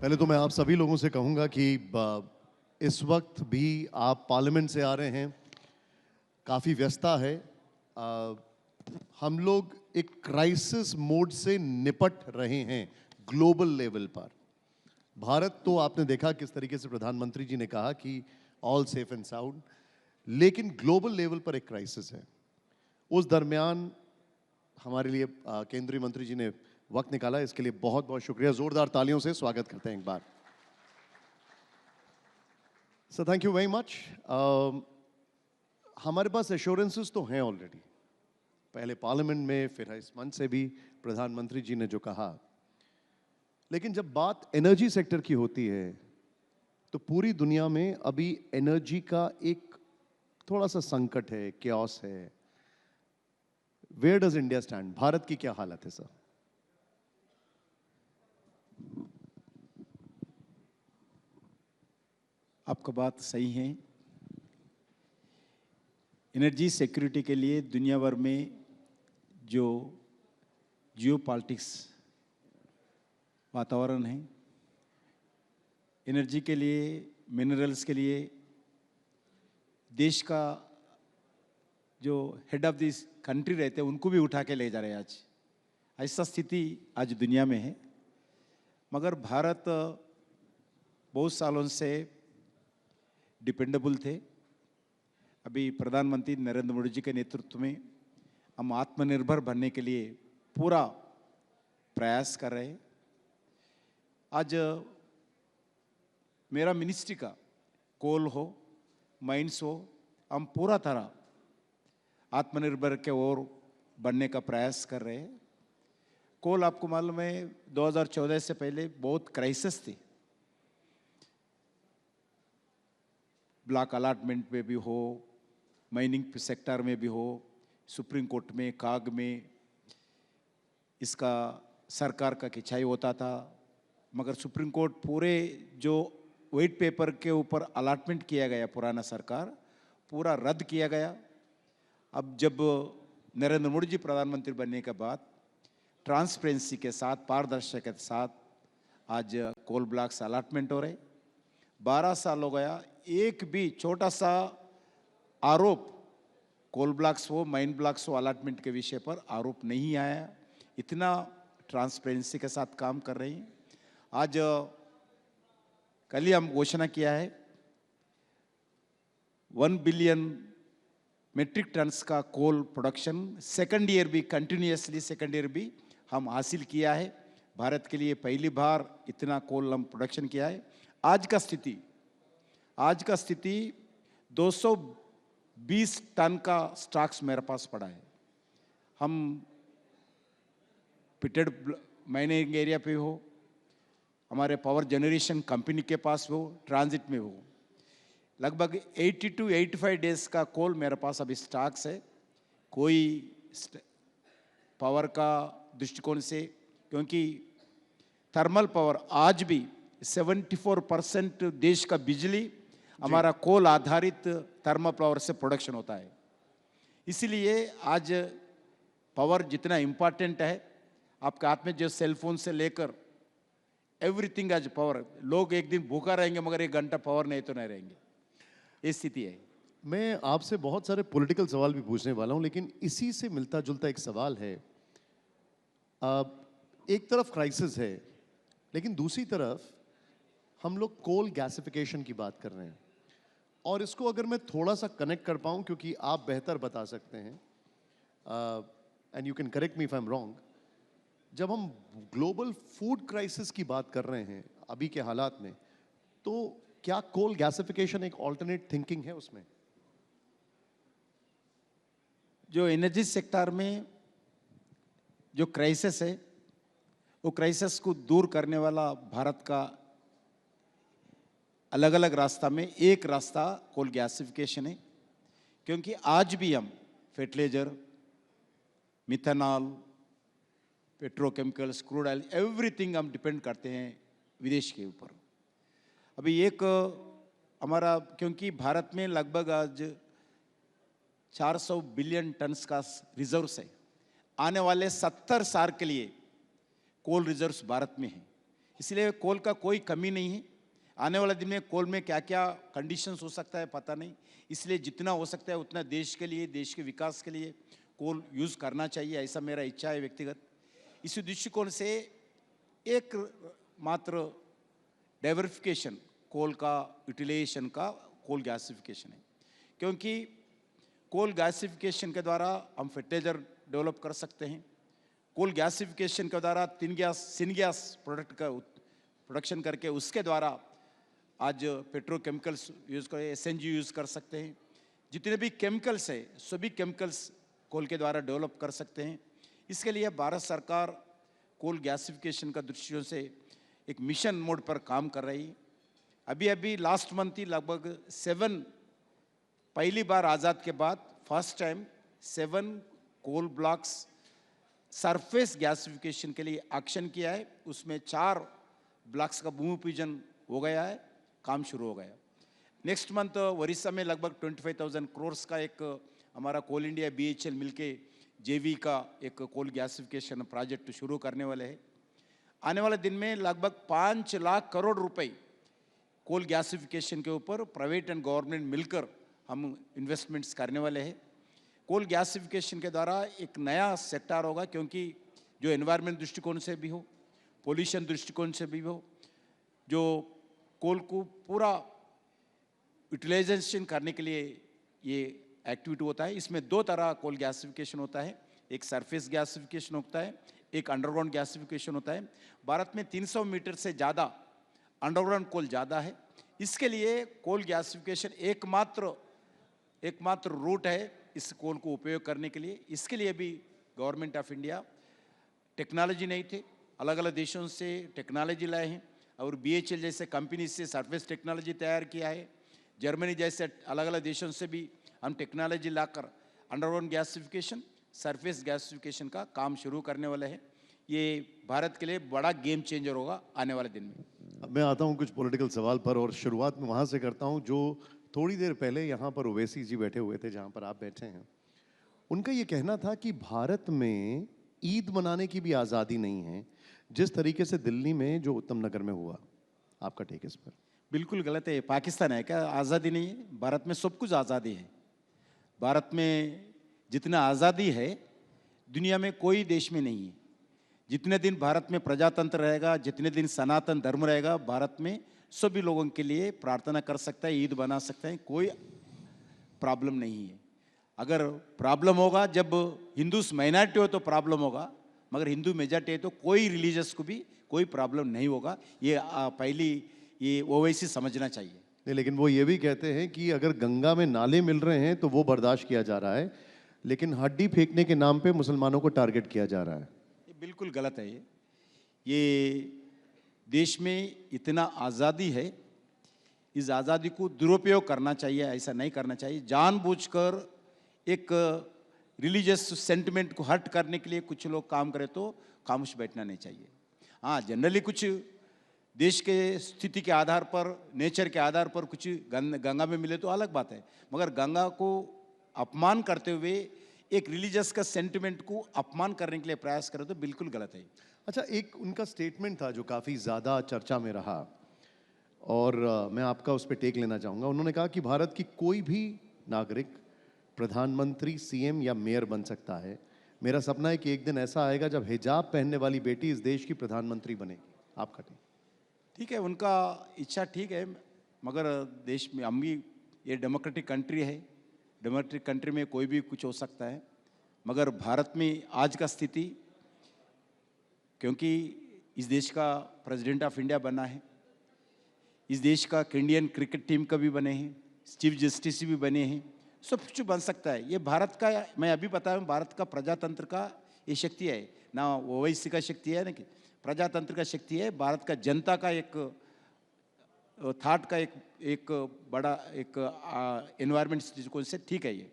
पहले तो मैं आप सभी लोगों से कहूंगा कि इस वक्त भी आप पार्लियामेंट से आ रहे हैं, काफ़ी व्यस्तता है। अ, हम लोग एक क्राइसिस मोड से निपट रहे हैं ग्लोबल लेवल पर। भारत तो आपने देखा किस तरीके से प्रधानमंत्री जी ने कहा कि ऑल सेफ एंड साउंड, लेकिन ग्लोबल लेवल पर एक क्राइसिस है। उस दरमियान हमारे लिए केंद्रीय मंत्री जी ने वक्त निकाला, इसके लिए बहुत बहुत शुक्रिया। जोरदार तालियों से स्वागत करते हैं एक बार। So thank you very much. हमारे पास एश्योरेंसेस तो हैं ऑलरेडी, पहले पार्लियामेंट में, फिर इस मंच से भी प्रधानमंत्री जी ने जो कहा। लेकिन जब बात एनर्जी सेक्टर की होती है तो पूरी दुनिया में अभी एनर्जी का एक थोड़ा सा संकट है, क्यास है। Where does India stand? Bharat की क्या हालत है सर? आपका बात सही है। एनर्जी सिक्योरिटी के लिए दुनिया भर में जो जियोपॉलिटिक्स वातावरण है, एनर्जी के लिए, मिनरल्स के लिए देश का जो हेड ऑफ दिस कंट्री रहते हैं उनको भी उठा के ले जा रहे हैं। आज ऐसा स्थिति आज दुनिया में है। मगर भारत बहुत सालों से डिपेंडेबल थे। अभी प्रधानमंत्री नरेंद्र मोदी जी के नेतृत्व में हम आत्मनिर्भर बनने के लिए पूरा प्रयास कर रहे हैं। आज मेरा मिनिस्ट्री का कोल हो, माइंस हो, हम पूरा तरह आत्मनिर्भर के ओर बनने का प्रयास कर रहे हैं। कोल आपको मालूम है 2014 से पहले बहुत क्राइसिस थी। ब्लॉक अलॉटमेंट में भी हो, माइनिंग सेक्टर में भी हो, सुप्रीम कोर्ट में, काग में इसका सरकार का खिंचाई होता था। मगर सुप्रीम कोर्ट पूरे जो व्हाइट पेपर के ऊपर अलॉटमेंट किया गया, पुराना सरकार पूरा रद्द किया गया। अब जब नरेंद्र मोदी जी प्रधानमंत्री बनने के बाद ट्रांसपेरेंसी के साथ, पारदर्शिता के साथ आज कोल ब्लॉक्स अलॉटमेंट हो रहे। 12 साल हो गया, एक भी छोटा सा आरोप कोल ब्लॉक्स हो, माइन ब्लॉक्स हो, अलॉटमेंट के विषय पर आरोप नहीं आया। इतना ट्रांसपेरेंसी के साथ काम कर रही हैं। आज कल ही हम घोषणा किया है 1 बिलियन मेट्रिक टन्स का कोल प्रोडक्शन सेकंड ईयर भी, कंटिन्यूसली सेकंड ईयर भी हम हासिल किया है। भारत के लिए पहली बार इतना कोल हम प्रोडक्शन किया है। आज का स्थिति 220 टन का स्टॉक्स मेरे पास पड़ा है। हम पिटेड माइनिंग एरिया पे हो, हमारे पावर जनरेशन कंपनी के पास हो, ट्रांजिट में हो, लगभग 80 to 85 डेज का कोल मेरे पास अभी स्टॉक्स है। कोई पावर का दृष्टिकोण से, क्योंकि थर्मल पावर आज भी 74% देश का बिजली हमारा कोल आधारित थर्मल पावर से प्रोडक्शन होता है। इसलिए आज पावर जितना इम्पॉर्टेंट है, आपके हाथ में जो सेल फोन से लेकर एवरीथिंग आज पावर। लोग एक दिन भूखा रहेंगे मगर 1 घंटा पावर नहीं तो नहीं रहेंगे, ये स्थिति है। मैं आपसे बहुत सारे पॉलिटिकल सवाल भी पूछने वाला हूं, लेकिन इसी से मिलता जुलता एक सवाल है। एक तरफ क्राइसिस है, लेकिन दूसरी तरफ हम लोग कोल गैसिफिकेशन की बात कर रहे हैं। और इसको अगर मैं थोड़ा सा कनेक्ट कर पाऊं, क्योंकि आप बेहतर बता सकते हैं, and you can correct me if I am wrong. जब हम ग्लोबल फूड क्राइसिस की बात कर रहे हैं अभी के हालात में, तो क्या कोल गैसिफिकेशन एक ऑल्टरनेट थिंकिंग है उसमें? जो एनर्जी सेक्टर में जो क्राइसिस है, वो क्राइसिस को दूर करने वाला भारत का अलग अलग रास्ता में एक रास्ता कोल गैसिफिकेशन है। क्योंकि आज भी हम fertiliser, methanol, petrochemicals, crude oil, everything हम डिपेंड करते हैं विदेश के ऊपर। अभी एक हमारा, क्योंकि भारत में लगभग आज 400 बिलियन टन्स का रिजर्व्स है। आने वाले 70 साल के लिए कोल रिजर्व्स भारत में हैं। इसलिए कोल का कोई कमी नहीं है। आने वाले दिन में कोल में क्या क्या कंडीशंस हो सकता है पता नहीं, इसलिए जितना हो सकता है उतना देश के लिए, देश के विकास के लिए कोल यूज़ करना चाहिए, ऐसा मेरा इच्छा है व्यक्तिगत। इसी दृष्टिकोण से एक मात्र डाइवर्सिफिकेशन कोल का यूटिलाइजेशन का कोल गैसिफिकेशन है, क्योंकि कोल गैसिफिकेशन के द्वारा हम फर्टिलाइजर डेवलप कर सकते हैं। कोल गैसिफिकेशन के द्वारा सिनगैस प्रोडक्ट का प्रोडक्शन करके उसके द्वारा आज पेट्रोकेमिकल्स यूज़ कर, एसएनजी यूज़ कर सकते हैं। जितने भी केमिकल्स है सभी केमिकल्स कोल के द्वारा डेवलप कर सकते हैं। इसके लिए भारत सरकार कोल गैसिफिकेशन का दृष्टिकोण से एक मिशन मोड पर काम कर रही है। अभी अभी लास्ट मंथ ही लगभग 7, पहली बार आज़ाद के बाद first time 7 coal blocks surface gasification के लिए एक्शन किया है। उसमें 4 ब्लॉक्स का भूमि पूजन हो गया है, काम शुरू हो गया। नेक्स्ट मंथ उड़ीसा में लगभग 25,000 करोड़ का एक हमारा कोल इंडिया BHEL मिलके जेवी का एक कोल गैसिफिकेशन प्रोजेक्ट शुरू करने वाले हैं। आने वाले दिन में लगभग 5 लाख करोड़ रुपए कोल गैसिफिकेशन के ऊपर प्राइवेट एंड गवर्नमेंट मिलकर हम इन्वेस्टमेंट्स करने वाले हैं। कोल गैसिफिकेशन के द्वारा एक नया सेक्टर होगा, क्योंकि जो एनवायरनमेंट दृष्टिकोण से भी हो, पोल्यूशन दृष्टिकोण से भी हो, जो कोल को पूरा यूटिलाइजेशन करने के लिए ये एक्टिविटी होता है। इसमें 2 तरह कोल गैसिफिकेशन होता है, एक सरफेस गैसिफिकेशन होता है, एक अंडरग्राउंड गैसिफिकेशन होता है। भारत में 300 मीटर से ज़्यादा अंडरग्राउंड कोल ज़्यादा है। इसके लिए कोल गैसिफिकेशन एकमात्र रूट है इस कोल को उपयोग करने के लिए। इसके लिए भी गवर्नमेंट ऑफ इंडिया टेक्नोलॉजी नहीं थे, अलग अलग देशों से टेक्नोलॉजी लाए हैं और BHEL जैसे कंपनी से सरफेस टेक्नोलॉजी तैयार किया है। जर्मनी जैसे अलग अलग देशों से भी हम टेक्नोलॉजी लाकर अंडरग्राउंड गैसिफिकेशन, सरफेस गैसिफिकेशन का काम शुरू करने वाले हैं। ये भारत के लिए बड़ा गेम चेंजर होगा आने वाले दिन में। अब मैं आता हूं कुछ पॉलिटिकल सवाल पर, और शुरुआत में वहां से करता हूं जो थोड़ी देर पहले यहाँ पर ओवैसी जी बैठे हुए थे, जहाँ पर आप बैठे हैं। उनका ये कहना था कि भारत में ईद मनाने की भी आज़ादी नहीं है, जिस तरीके से दिल्ली में जो उत्तम नगर में हुआ। आपका टेक इस पर? बिल्कुल गलत है। पाकिस्तान है क्या? आज़ादी नहीं है। भारत में सब कुछ आज़ादी है। भारत में जितना आज़ादी है दुनिया में कोई देश में नहीं है। जितने दिन भारत में प्रजातंत्र रहेगा, जितने दिन सनातन धर्म रहेगा, भारत में सभी लोगों के लिए प्रार्थना कर सकता है, ईद बना सकते हैं, कोई प्रॉब्लम नहीं है। अगर प्रॉब्लम होगा जब हिंदूस माइनॉरिटी हो तो प्रॉब्लम होगा, मगर हिंदू मेजॉरिटी है तो कोई रिलीजियस को भी कोई प्रॉब्लम नहीं होगा। ये पहली ये ओवैसी समझना चाहिए। नहीं, लेकिन वो ये भी कहते हैं कि अगर गंगा में नाले मिल रहे हैं तो वो बर्दाश्त किया जा रहा है, लेकिन हड्डी फेंकने के नाम पे मुसलमानों को टारगेट किया जा रहा है। ये बिल्कुल गलत है। ये देश में इतना आज़ादी है, इस आज़ादी को दुरुपयोग करना चाहिए, ऐसा नहीं करना चाहिए। जानबूझकर एक रिलीजियस सेंटिमेंट को हर्ट करने के लिए कुछ लोग काम करें तो खामोश बैठना नहीं चाहिए। हाँ, जनरली कुछ देश के स्थिति के आधार पर, नेचर के आधार पर कुछ गंगा में मिले तो अलग बात है, मगर गंगा को अपमान करते हुए एक रिलीजियस का सेंटिमेंट को अपमान करने के लिए प्रयास करें तो बिल्कुल गलत है। अच्छा, एक उनका स्टेटमेंट था जो काफ़ी ज़्यादा चर्चा में रहा, और मैं आपका उस पर टेक लेना चाहूँगा। उन्होंने कहा कि भारत की कोई भी नागरिक प्रधानमंत्री, CM या मेयर बन सकता है। मेरा सपना है कि एक दिन ऐसा आएगा जब हिजाब पहनने वाली बेटी इस देश की प्रधानमंत्री बनेगी। आपका टेक? ठीक है, उनका इच्छा ठीक है, मगर देश में हम भी, ये डेमोक्रेटिक कंट्री है, डेमोक्रेटिक कंट्री में कोई भी कुछ हो सकता है। मगर भारत में आज का स्थिति, क्योंकि इस देश का प्रेसिडेंट ऑफ इंडिया बना है, इस देश का इंडियन क्रिकेट टीम का भी बने हैं, चीफ जस्टिस भी बने हैं, सब कुछ बन सकता है। ये भारत का, मैं अभी बता रहा हूँ, भारत का प्रजातंत्र का ये शक्ति है ना, ओवैसी का शक्ति है ना, कि प्रजातंत्र का शक्ति है। भारत का जनता का एक थाट का एक बड़ा एक एनवायरमेंट दृष्टिकोण से ठीक है ये।